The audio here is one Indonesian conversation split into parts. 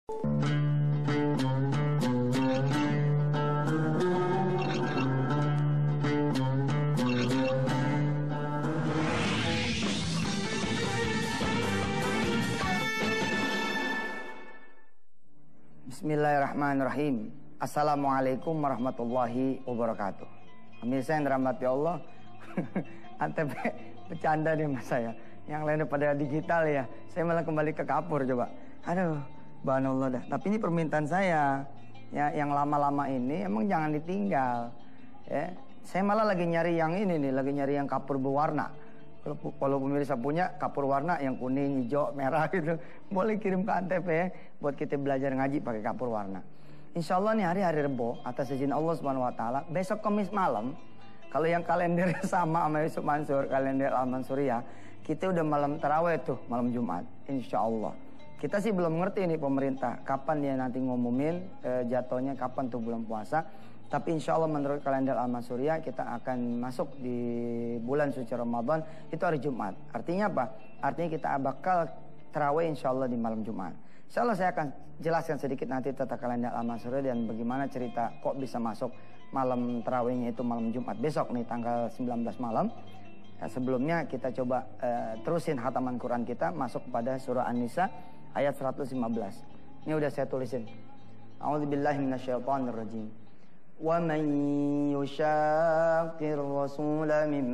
Bismillahirrahmanirrahim. Assalamualaikum warahmatullahi wabarakatuh. Pemirsa yang dirahmati Allah, ATP bercanda nih mas saya. Yang lainnya pada digital ya. Saya malah kembali ke kapur coba. Aduh, subhanallah dah. Tapi ini permintaan saya. Ya, yang lama-lama ini emang jangan ditinggal. Ya, saya malah lagi nyari yang ini nih, lagi nyari yang kapur berwarna. Kalau pemirsa punya kapur warna yang kuning, hijau, merah gitu, boleh kirim ke Antv ya, buat kita belajar ngaji pakai kapur warna. Insya Allah nih hari-hari Rebo atas izin Allah Subhanahu Wa Taala. Besok Kamis malam, kalau yang kalender sama Yusuf Mansur, kalender Al-Mansuriyah, kita udah malam taraweh tuh, malam Jumat. Insya Allah. Kita sih belum ngerti nih pemerintah kapan dia nanti ngumumin jatuhnya kapan tuh bulan puasa. Tapi insya Allah menurut kalender Al-Mansuriyah kita akan masuk di bulan suci Ramadan itu hari Jumat. Artinya apa? Artinya kita bakal tarawih insya Allah di malam Jumat. Insya Allah saya akan jelaskan sedikit nanti tata kalender Al-Mansuriyah dan bagaimana cerita kok bisa masuk malam tarawihnya itu malam Jumat. Besok nih tanggal 19 malam. Ya, sebelumnya kita coba terusin hataman Quran kita masuk pada surah An-Nisa ayat 115. Ini udah saya tulisin. A'udzubillahi minasyaitonirrajim. وَمَنْ يُشَاقِّ الرَّسُولَ مِنْ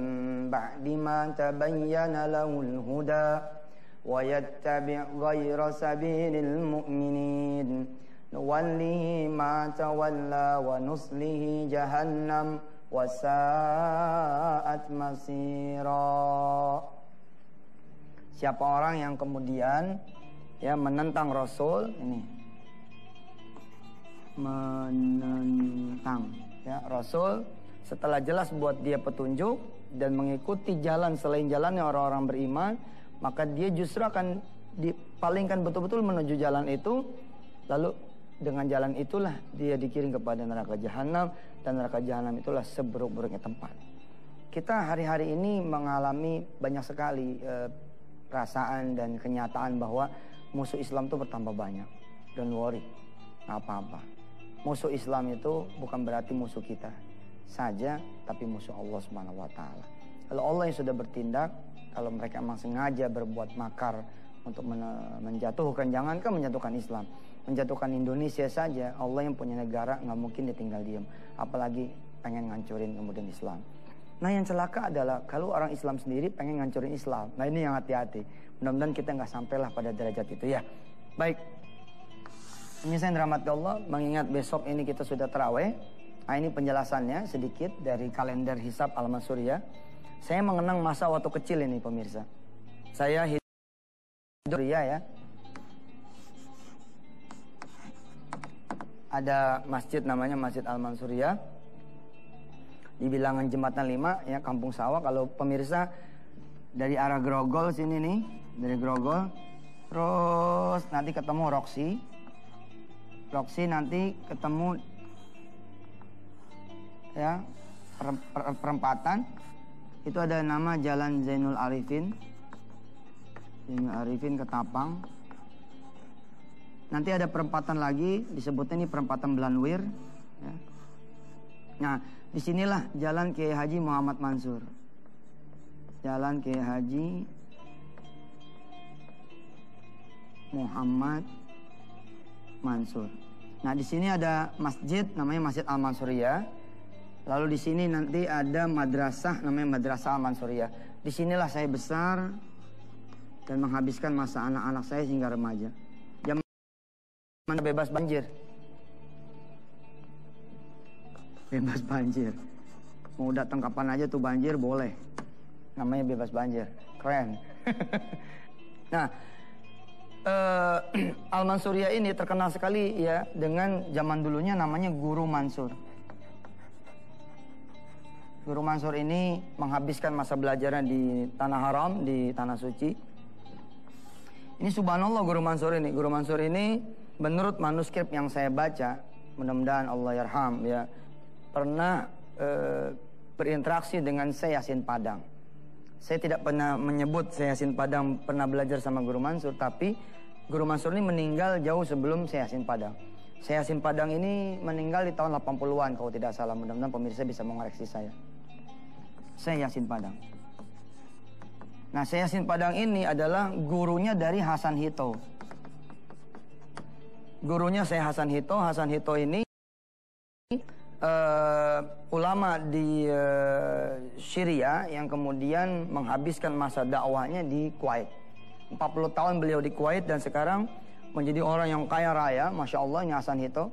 بَعْدِ مَا تَبَيَّنَ لَهُ الْهُدَى وَيَتَّبِعْ غَيْرَ سَبِيلِ الْمُؤْمِنِينَ نُوَلِّهِ مَا تَوَلَّى وَنُصْلِهِ جَهَنَّمَ وَسَاءَتْ مَصِيرًا. Siapa orang yang kemudian ya menentang Rasul ini, menentang ya Rasul setelah jelas buat dia petunjuk dan mengikuti jalan selain jalannya orang-orang beriman, maka dia justru akan dipalingkan betul-betul menuju jalan itu, lalu dengan jalan itulah dia dikirim kepada neraka jahanam, dan neraka jahanam itulah seburuk-buruknya tempat. Kita hari-hari ini mengalami banyak sekali perasaan dan kenyataan bahwa musuh Islam itu bertambah banyak. Don't worry, nggak apa-apa. Musuh Islam itu bukan berarti musuh kita saja, tapi musuh Allah Subhanahu Wa Taala. Kalau Allah yang sudah bertindak, kalau mereka memang sengaja berbuat makar untuk menjatuhkan, jangankan menjatuhkan Islam, menjatuhkan Indonesia saja, Allah yang punya negara nggak mungkin ditinggal diam, apalagi pengen ngancurin kemudian Islam. Nah yang celaka adalah kalau orang Islam sendiri pengen ngancurin Islam. Nah ini yang hati-hati. Mudah-mudahan kita nggak sampailah pada derajat itu ya. Baik. Pemirsa yang dirahmati Allah, mengingat besok ini kita sudah taraweh. Nah ini penjelasannya sedikit dari kalender hisab Al-Mansuriyah. Saya mengenang masa waktu kecil ini pemirsa. Saya hidup ya. Ada masjid namanya Masjid Al-Mansuriyah di bilangan Jembatan 5 ya, Kampung Sawah. Kalau pemirsa dari arah Grogol sini nih, dari Grogol terus nanti ketemu Roxy nanti ketemu ya perempatan itu ada nama Jalan Zainul Arifin ke Tapang. Nanti ada perempatan lagi disebutnya ini perempatan Belanwir ya. Nah disinilah Jalan Kiai Haji Muhammad Mansur, Jalan Kiai Haji Muhammad Mansur. Nah di sini ada masjid namanya Masjid Al-Mansuriyah. Lalu di sini nanti ada madrasah namanya Madrasah Al-Mansuriyah. Disinilah saya besar dan menghabiskan masa anak-anak saya hingga remaja. Zaman bebas banjir. Bebas banjir. Mau datang kapan aja tuh banjir boleh. Namanya bebas banjir. Keren. Nah. Al-Mansuriyah ini terkenal sekali ya dengan zaman dulunya namanya Guru Mansur. Guru Mansur ini menghabiskan masa belajarnya di Tanah Haram, di Tanah Suci. Ini subhanallah Guru Mansur ini menurut manuskrip yang saya baca, mudah-mudahan Allah yarham ya, pernah berinteraksi dengan Syekh Yasin Padang. Saya tidak pernah menyebut Syekh Yasin Padang pernah belajar sama Guru Mansur, tapi Guru Mansur ini meninggal jauh sebelum Syekh Yasin Padang. Syekh Yasin Padang ini meninggal di tahun 80-an kalau tidak salah. Mudah-mudahan pemirsa bisa mengoreksi saya. Syekh Yasin Padang. Nah, Syekh Yasin Padang ini adalah gurunya dari Hasan Hito. Gurunya Syekh Hasan Hito. Hasan Hito ini ulama di Syria yang kemudian menghabiskan masa dakwahnya di Kuwait. 40 tahun beliau di Kuwait dan sekarang menjadi orang yang kaya raya, Masya Allah, ini Hasan Hito.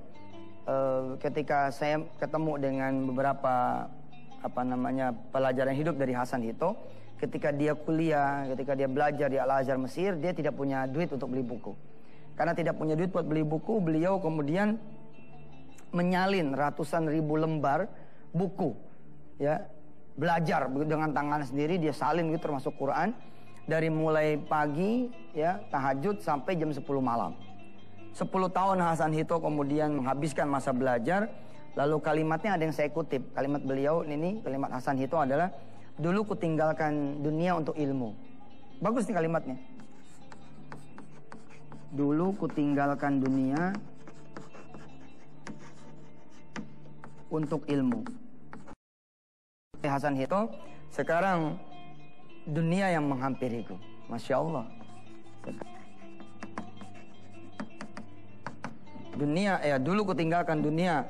Ketika saya ketemu dengan beberapa pelajaran hidup dari Hasan Hito, ketika dia kuliah, ketika dia belajar di Al-Azhar Mesir, dia tidak punya duit untuk beli buku. Karena tidak punya duit buat beli buku, beliau kemudian menyalin ratusan ribu lembar buku, ya, belajar dengan tangan sendiri, dia salin gitu, termasuk Quran, dari mulai pagi, ya, tahajud sampai jam 10 malam. 10 tahun Hasan Hito kemudian menghabiskan masa belajar. Lalu kalimatnya ada yang saya kutip, kalimat beliau ini, kalimat Hasan Hito adalah, dulu kutinggalkan dunia untuk ilmu. Bagus nih kalimatnya. Dulu kutinggalkan dunia untuk ilmu. Hasan Hito, sekarang dunia yang menghampiriku. Masya Allah. Dunia, ya, dulu kutinggalkan dunia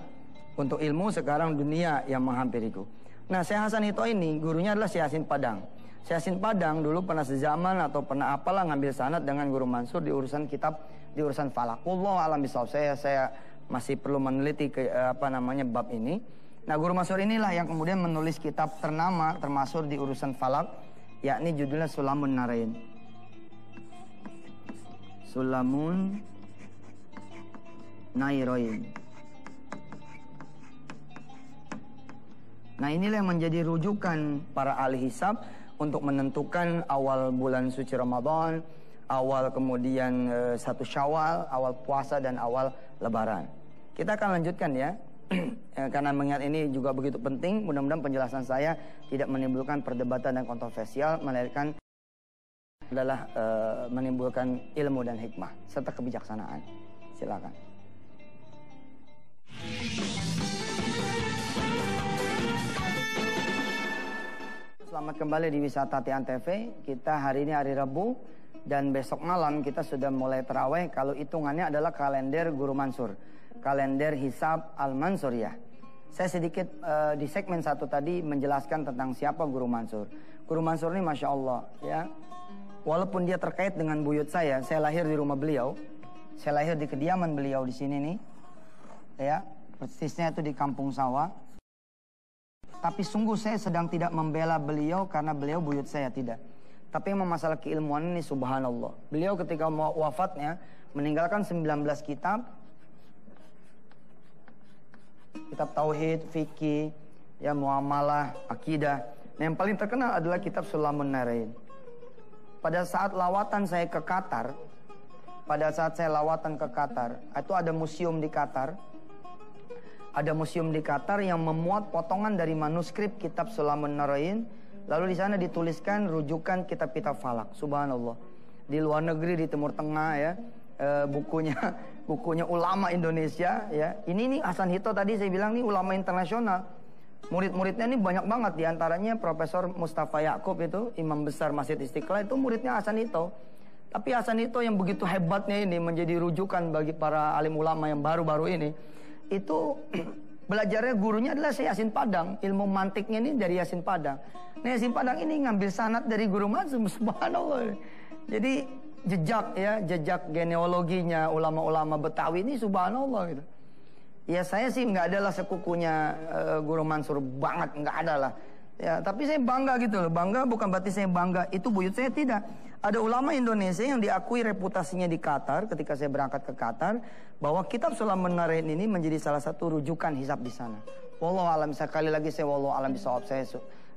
untuk ilmu, sekarang dunia yang menghampiriku. Nah, Syekh Hasan Hito ini gurunya adalah Syekh Yasin Padang. Syekh Yasin Padang dulu pernah sezaman atau pernah apalah ngambil sanad dengan Guru Mansur di urusan kitab, di urusan falak. Wallahu a'lam bishawab. Saya masih perlu meneliti bab ini. Nah, Guru Mansur inilah yang kemudian menulis kitab ternama termasuk di urusan falak, yakni judulnya Sulamun Narain. Sulamun Nairoin. Nah, inilah yang menjadi rujukan para ahli hisab untuk menentukan awal bulan suci Ramadan, awal kemudian 1 Syawal, awal puasa dan awal Lebaran. Kita akan lanjutkan ya, karena mengingat ini juga begitu penting. Mudah-mudahan penjelasan saya tidak menimbulkan perdebatan dan kontroversial, melainkan adalah menimbulkan ilmu dan hikmah serta kebijaksanaan. Silakan. Selamat kembali di Wisata Tian TV. Kita hari ini hari Rabu dan besok malam kita sudah mulai tarawih. Kalau hitungannya adalah kalender Guru Mansur, kalender Hisab Al-Mansuriyah. Saya sedikit di segmen 1 tadi menjelaskan tentang siapa Guru Mansur. Guru Mansur ini Masya Allah, ya, walaupun dia terkait dengan buyut saya lahir di rumah beliau, saya lahir di kediaman beliau di sini nih, ya, persisnya itu di Kampung Sawah. Tapi sungguh saya sedang tidak membela beliau karena beliau buyut saya, tidak. Tapi memang masalah keilmuan ini subhanallah. Beliau ketika mau wafatnya meninggalkan 19 kitab. Kitab tauhid, fikih, ya, muamalah, akidah. Nah, yang paling terkenal adalah kitab Sulamun Narain. Pada saat lawatan saya ke Qatar, itu ada museum di Qatar. Ada museum di Qatar yang memuat potongan dari manuskrip kitab Sulamun Narain. Lalu di sana dituliskan rujukan kitab-kitab falak. Subhanallah. Di luar negeri, di Timur Tengah, ya, bukunya ulama Indonesia, ya. Ini Hasan Hito tadi saya bilang nih ulama internasional. Murid-muridnya ini banyak banget, diantaranya Profesor Mustafa Yaakob itu, imam besar Masjid Istiqlal, itu muridnya Hasan Hito. Tapi Hasan Hito yang begitu hebatnya ini menjadi rujukan bagi para alim ulama yang baru-baru ini. Itu belajarnya gurunya adalah Syekh Yasin Padang. Ilmu mantiknya ini dari Yasin Padang. Nah, Yasin Padang ini ngambil sanad dari Guru Mansur, subhanallah. Jadi jejak genealoginya ulama-ulama Betawi ini subhanallah gitu. Ya, saya sih nggak adalah sekukunya Guru Mansur banget, nggak ada lah. Ya, tapi saya bangga gitu loh. Bangga bukan berarti saya bangga itu buyut saya, tidak. Ada ulama Indonesia yang diakui reputasinya di Qatar ketika saya berangkat ke Qatar, bahwa kitab Sulamun Narain ini menjadi salah satu rujukan hisab di sana. Wallahu alam, sekali lagi saya wallahu alam bisawab. Saya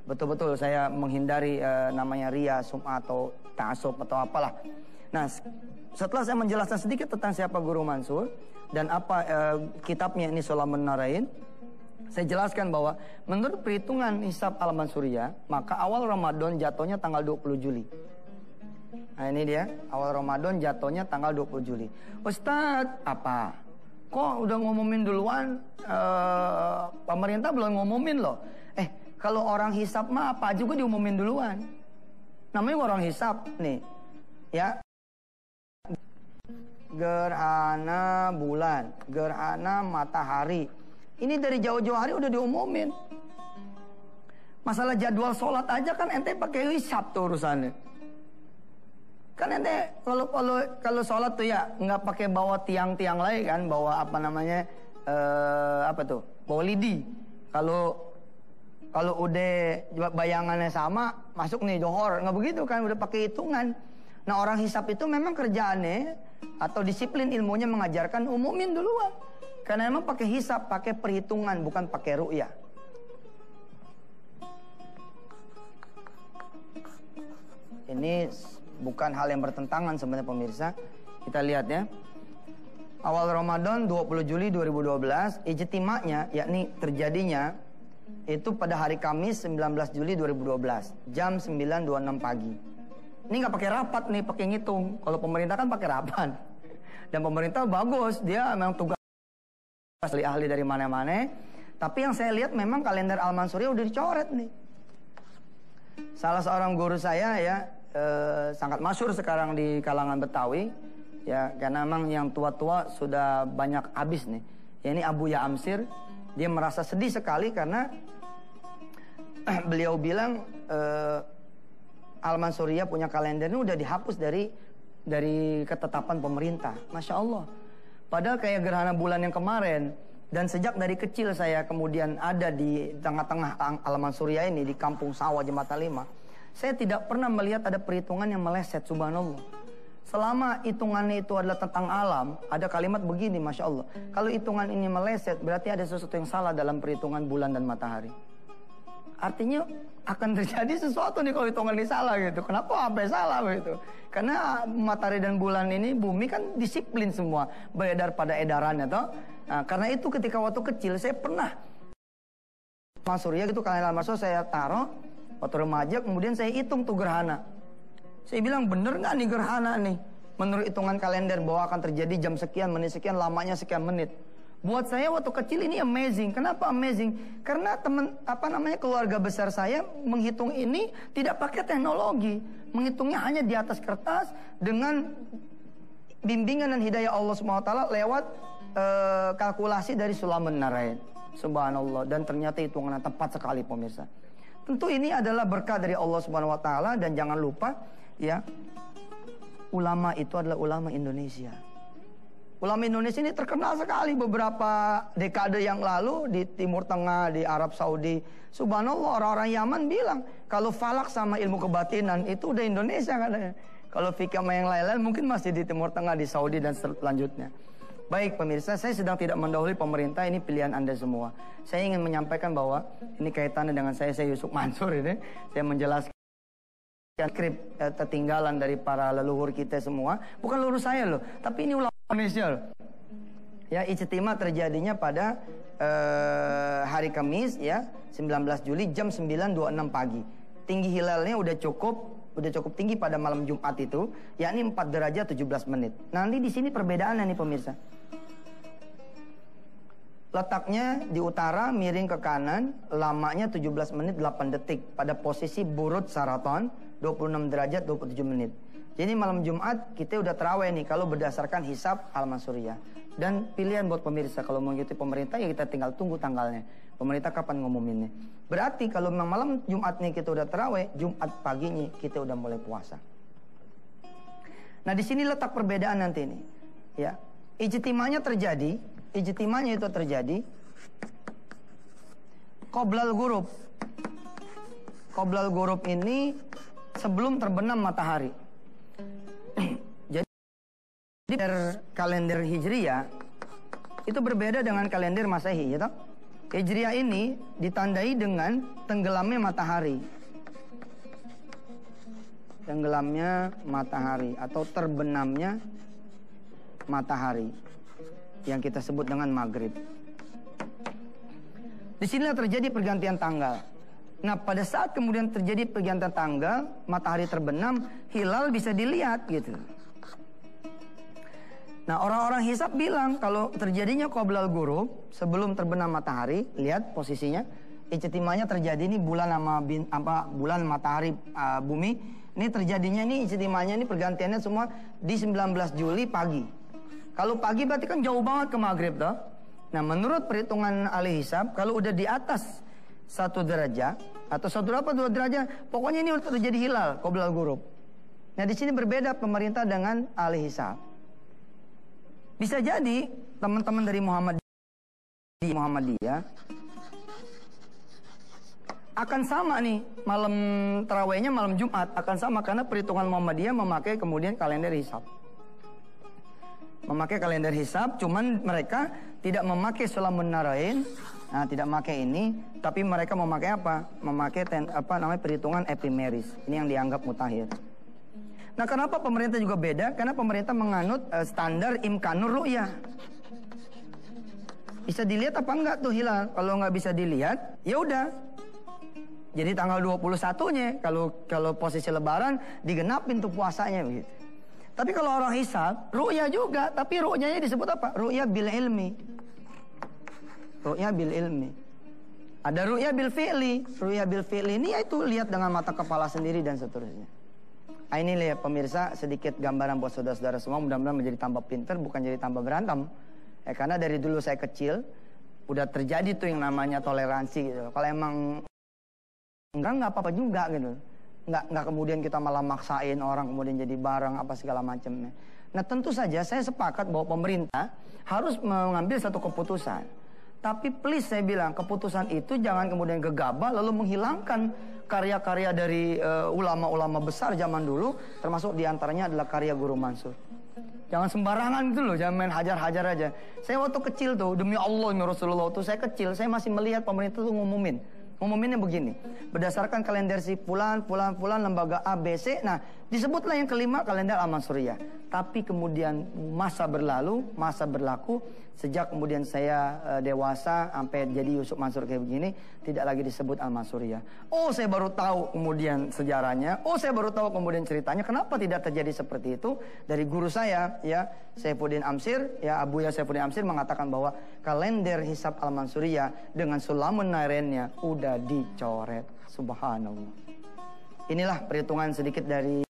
betul-betul saya menghindari namanya ria, sum'ah atau ta'assub atau apalah. Nah, setelah saya menjelaskan sedikit tentang siapa Guru Mansur dan apa kitabnya ini Sulamun Narain, saya jelaskan bahwa menurut perhitungan hisab Al-Mansuriyah, maka awal Ramadan jatuhnya tanggal 20 Juli. Nah ini dia, awal Ramadan jatuhnya tanggal 20 Juli. Ustadz, apa? Kok udah ngumumin duluan? Pemerintah belum ngumumin loh. Kalau orang hisap mah apa juga diumumin duluan. Namanya orang hisap nih. Ya. Gerhana bulan, gerhana matahari. Ini dari jauh-jauh hari udah diumumin. Masalah jadwal sholat aja kan ente pakai hisap tuh urusannya. Kan ente kalau sholat tuh ya nggak pakai bawa tiang-tiang lagi kan, bawa apa namanya bawa lidi. Kalau udah bayangannya sama masuk nih johor, nggak begitu kan, udah pakai hitungan. Nah orang hisap itu memang kerjaannya atau disiplin ilmunya mengajarkan umumin duluan. Karena memang pakai hisap, pakai perhitungan, bukan pakai ru'yah. Ini bukan hal yang bertentangan sebenarnya pemirsa. Kita lihat ya. Awal Ramadan 20 Juli 2012, ijtima'nya yakni terjadinya itu pada hari Kamis 19 Juli 2012, jam 9.26 pagi. Ini nggak pakai rapat nih, pakai ngitung. Kalau pemerintah kan pakai rapat. Dan pemerintah bagus, dia memang tugas ahli dari mana-mana. Tapi yang saya lihat memang kalender Al-Mansuriyah udah dicoret nih. Salah seorang guru saya ya, sangat masyhur sekarang di kalangan Betawi. Ya, karena memang yang tua-tua sudah banyak habis nih. Ya, ini Abu Ya'amsir. Dia merasa sedih sekali karena beliau bilang Al-Mansuriyah punya kalender ini udah dihapus dari ketetapan pemerintah. Masya Allah. Padahal kayak gerhana bulan yang kemarin. Dan sejak dari kecil saya kemudian ada di tengah-tengah Al-Mansuriyah ini, di kampung sawah Jembatan 5. Saya tidak pernah melihat ada perhitungan yang meleset, subhanallah. Selama hitungannya itu adalah tentang alam, ada kalimat begini, Masya Allah. Kalau hitungan ini meleset, berarti ada sesuatu yang salah dalam perhitungan bulan dan matahari. Artinya akan terjadi sesuatu nih kalau hitungan ini salah gitu. Kenapa sampai salah begitu? Karena matahari dan bulan ini, bumi kan disiplin semua, beredar pada edarannya toh. Nah, karena itu ketika waktu kecil saya pernah Mansuriyah gitu, kalender Al-Mansuriyah saya taruh waktu remaja, kemudian saya hitung tuh gerhana. Saya bilang bener nggak nih gerhana nih? Menurut hitungan kalender bahwa akan terjadi jam sekian, menit sekian, lamanya sekian menit. Buat saya waktu kecil ini amazing. Kenapa amazing? Karena keluarga besar saya menghitung ini tidak pakai teknologi. Menghitungnya hanya di atas kertas dengan bimbingan dan hidayah Allah SWT lewat kalkulasi dari Sulaiman Narain. Subhanallah. Dan ternyata hitungannya tepat sekali pemirsa. Tentu ini adalah berkah dari Allah SWT. Dan jangan lupa ya, ulama itu adalah ulama Indonesia. Ulama Indonesia ini terkenal sekali beberapa dekade yang lalu di Timur Tengah, di Arab Saudi. Subhanallah, orang-orang Yaman bilang kalau falak sama ilmu kebatinan itu udah Indonesia katanya. Kalau fikih sama yang lain-lain mungkin masih di Timur Tengah, di Saudi dan selanjutnya. Baik pemirsa, saya sedang tidak mendahului pemerintah, ini pilihan Anda semua. Saya ingin menyampaikan bahwa ini kaitannya dengan saya Yusuf Mansur ini. Saya menjelaskan skrip tertinggalan dari para leluhur kita semua. Bukan leluhur saya loh, tapi ini ulama Indonesia loh. Ya, ijtima terjadinya pada hari Kamis ya, 19 Juli jam 9.26 pagi. Tinggi hilalnya udah cukup tinggi pada malam Jumat itu, yakni 4 derajat 17 menit. Nanti di sini perbedaannya nih pemirsa. Letaknya di utara miring ke kanan, lamanya 17 menit 8 detik pada posisi Burut Saraton 26 derajat 27 menit. Jadi malam Jumat kita udah terawih nih kalau berdasarkan hisab Al-Mansuriyah. Dan pilihan buat pemirsa, kalau mengikuti pemerintah ya kita tinggal tunggu tanggalnya. Pemerintah kapan ngumuminnya. Berarti kalau memang malam Jumat nih kita udah terawih, Jumat paginya kita udah mulai puasa. Nah di sini letak perbedaan nanti nih. Ya, ijtimanya itu terjadi qoblal ghurub. Qoblal ghurub ini sebelum terbenam matahari. Jadi kalender Hijriyah itu berbeda dengan kalender Masehi, ya toh? Hijriyah ini ditandai dengan tenggelamnya matahari. Tenggelamnya matahari atau terbenamnya matahari yang kita sebut dengan maghrib. Di sinilah terjadi pergantian tanggal. Nah, pada saat kemudian terjadi pergantian tanggal, matahari terbenam, hilal bisa dilihat gitu. Nah, orang-orang hisab bilang kalau terjadinya qoblal ghurub, sebelum terbenam matahari, lihat posisinya, ijtimanya terjadi ini bulan sama bulan matahari bumi. Ini terjadinya ini ijtimanya ini pergantiannya semua di 19 Juli pagi. Kalau pagi berarti kan jauh banget ke maghrib toh. Nah, menurut perhitungan ahli hisab, kalau udah di atas 1 derajat atau 2 derajat, pokoknya ini udah terjadi hilal, qoblal ghurub. Nah, di sini berbeda pemerintah dengan ahli hisab. Bisa jadi teman-teman dari Muhammadiyah akan sama nih, malam tarawihnya malam Jumat akan sama karena perhitungan Muhammadiyah memakai kemudian kalender hisab. Memakai kalender hisab, cuman mereka tidak memakai Sulamun Narain. Nah, tidak memakai ini, tapi mereka memakai apa? Memakai perhitungan epimeris. Ini yang dianggap mutakhir. Nah, kenapa pemerintah juga beda? Karena pemerintah menganut standar imkanur ru'yah. Bisa dilihat apa enggak tuh hilal? Kalau nggak bisa dilihat, ya udah. Jadi tanggal 21-nya kalau posisi lebaran digenapin tuh puasanya begitu. Tapi kalau orang hisab, ru'yah juga, tapi ru'yahnya disebut apa? Ru'yah bil ilmi. Ru'yah bil ilmi. Ada ru'yah bil fi'li. Ru'yah bil fi'li ini yaitu lihat dengan mata kepala sendiri dan seterusnya. Nah, ini lihat pemirsa, sedikit gambaran buat saudara-saudara semua, mudah-mudahan menjadi tambah pinter, bukan jadi tambah berantem. Karena dari dulu saya kecil, udah terjadi tuh yang namanya toleransi gitu. Kalau emang enggak apa-apa juga gitu. Enggak kemudian kita malah maksain orang kemudian jadi barang apa segala macamnya. Nah, tentu saja saya sepakat bahwa pemerintah harus mengambil satu keputusan. Tapi please saya bilang, keputusan itu jangan kemudian gegabah lalu menghilangkan karya-karya dari ulama-ulama besar zaman dulu, termasuk diantaranya adalah karya Guru Mansur. Jangan sembarangan gitu loh, jangan main hajar-hajar aja. Saya waktu kecil tuh, demi Allah ya Rasulullah, waktu saya kecil, saya masih melihat pemerintah tuh ngumuminnya begini. Berdasarkan kalender si fulan, lembaga A, B, C. Nah, disebutlah yang kelima kalender Al-Mansuriyah. Tapi kemudian masa berlaku, sejak kemudian saya dewasa sampai jadi Yusuf Mansur kayak begini, tidak lagi disebut Al-Mansuriyah. Oh, saya baru tahu kemudian sejarahnya. Oh, saya baru tahu kemudian ceritanya. Kenapa tidak terjadi seperti itu? Dari guru saya, ya, Saifuddin Amsir, ya, Abuya Saifuddin Amsir mengatakan bahwa kalender hisab Al-Mansuriyah dengan Sulamun Narainnya udah dicoret. Subhanallah. Inilah perhitungan sedikit dari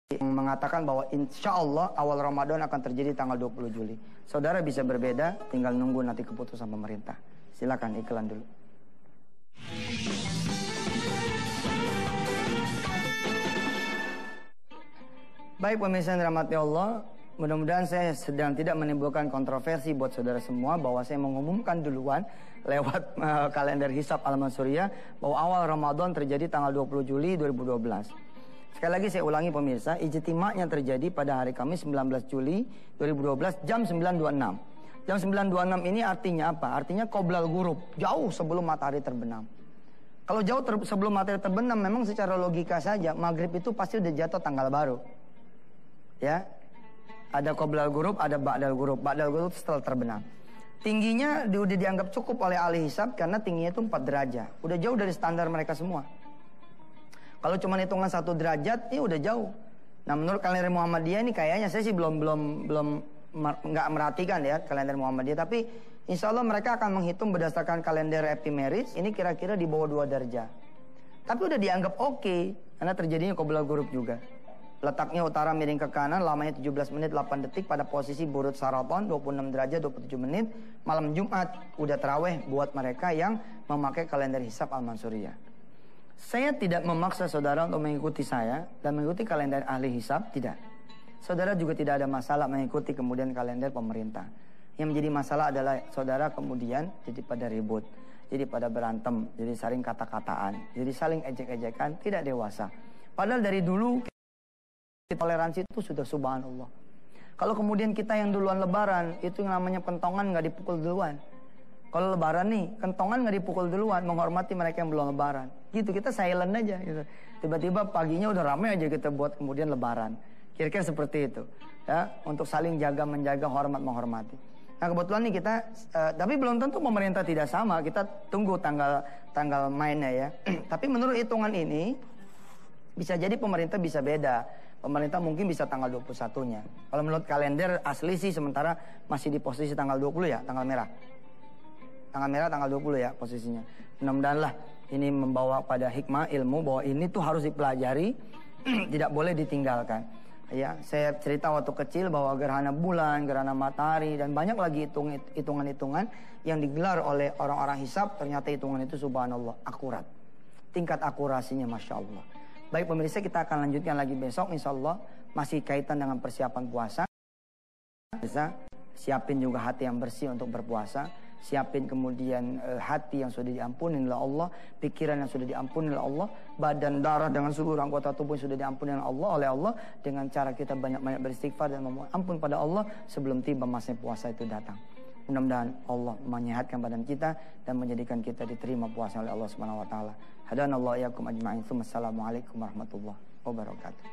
yang mengatakan bahwa insya Allah awal Ramadan akan terjadi tanggal 20 Juli. Saudara bisa berbeda, tinggal nunggu nanti keputusan pemerintah. Silakan iklan dulu. Baik pemirsa yang dirahmati Allah, mudah-mudahan saya sedang tidak menimbulkan kontroversi buat saudara semua bahwa saya mengumumkan duluan lewat kalender hisab Al-Mansuriyah bahwa awal Ramadan terjadi tanggal 20 Juli 2012. Sekali lagi saya ulangi pemirsa, ijtima'nya terjadi pada hari Kamis 19 Juli 2012 jam 9.26. Jam 9.26 ini artinya apa? Artinya qoblal ghurub, jauh sebelum matahari terbenam. Kalau jauh sebelum matahari terbenam, memang secara logika saja maghrib itu pasti udah jatuh tanggal baru. Ya, ada qoblal ghurub, ada ba'dal ghurub. Ba'dal ghurub setelah terbenam. Tingginya udah dianggap cukup oleh ahli hisab karena tingginya itu 4 derajat. Udah jauh dari standar mereka semua. Kalau cuma hitungan 1 derajat, ini udah jauh. Nah, menurut kalender Muhammadiyah ini kayaknya saya sih belum nggak merhatikan ya kalender Muhammadiyah. Tapi insya Allah mereka akan menghitung berdasarkan kalender epimeris. Ini kira-kira di bawah 2 derajat. Tapi udah dianggap oke karena terjadinya qoblal ghurub juga. Letaknya utara miring ke kanan, lamanya 17 menit 8 detik pada posisi burut saraton 26 derajat 27 menit. Malam Jumat udah tarawih buat mereka yang memakai kalender hisab Al-Mansuriyah. Saya tidak memaksa saudara untuk mengikuti saya dan mengikuti kalender ahli hisab, tidak. Saudara juga tidak ada masalah mengikuti kemudian kalender pemerintah. Yang menjadi masalah adalah saudara kemudian jadi pada ribut, jadi pada berantem, jadi saling kata-kataan, jadi saling ejek-ejekan, tidak dewasa. Padahal dari dulu toleransi itu sudah subhanallah. Kalau kemudian kita yang duluan lebaran, itu yang namanya kentongan nggak dipukul duluan. Kalau lebaran nih, kentongan nggak dipukul duluan, menghormati mereka yang belum lebaran. Gitu, kita silent aja gitu. Tiba-tiba paginya udah ramai aja kita buat kemudian lebaran. Kira-kira seperti itu. Ya, untuk saling jaga menjaga, hormat menghormati. Nah kebetulan nih kita, tapi belum tentu pemerintah tidak sama. Kita tunggu tanggal mainnya ya. Tapi menurut hitungan ini, bisa jadi pemerintah bisa beda. Pemerintah mungkin bisa tanggal 21-nya. Kalau menurut kalender asli sih sementara masih di posisi tanggal 20 ya, tanggal merah. Tanggal merah tanggal 20 ya posisinya. Mudah-mudahan lah ini membawa pada hikmah ilmu bahwa ini tuh harus dipelajari, tidak boleh ditinggalkan. Ya, saya cerita waktu kecil bahwa gerhana bulan, gerhana matahari dan banyak lagi hitungan-hitungan yang digelar oleh orang-orang hisab, ternyata hitungan itu subhanallah akurat. Tingkat akurasinya Masya Allah. Baik pemirsa, kita akan lanjutkan lagi besok insya Allah, masih kaitan dengan persiapan puasa. Bisa siapin juga hati yang bersih untuk berpuasa. Siapin kemudian hati yang sudah diampuni oleh Allah, pikiran yang sudah diampuni oleh Allah, badan, darah dengan seluruh anggota tubuh yang sudah diampuni oleh Allah, dengan cara kita banyak-banyak beristighfar dan memohon ampun pada Allah sebelum tiba masa puasa itu datang. Mudah-mudahan Allah menyehatkan badan kita dan menjadikan kita diterima puasa oleh Allah Subhanahu wa taala. Hadanallahu iyyakum ajma'in. Wassalamualaikum warahmatullahi wabarakatuh.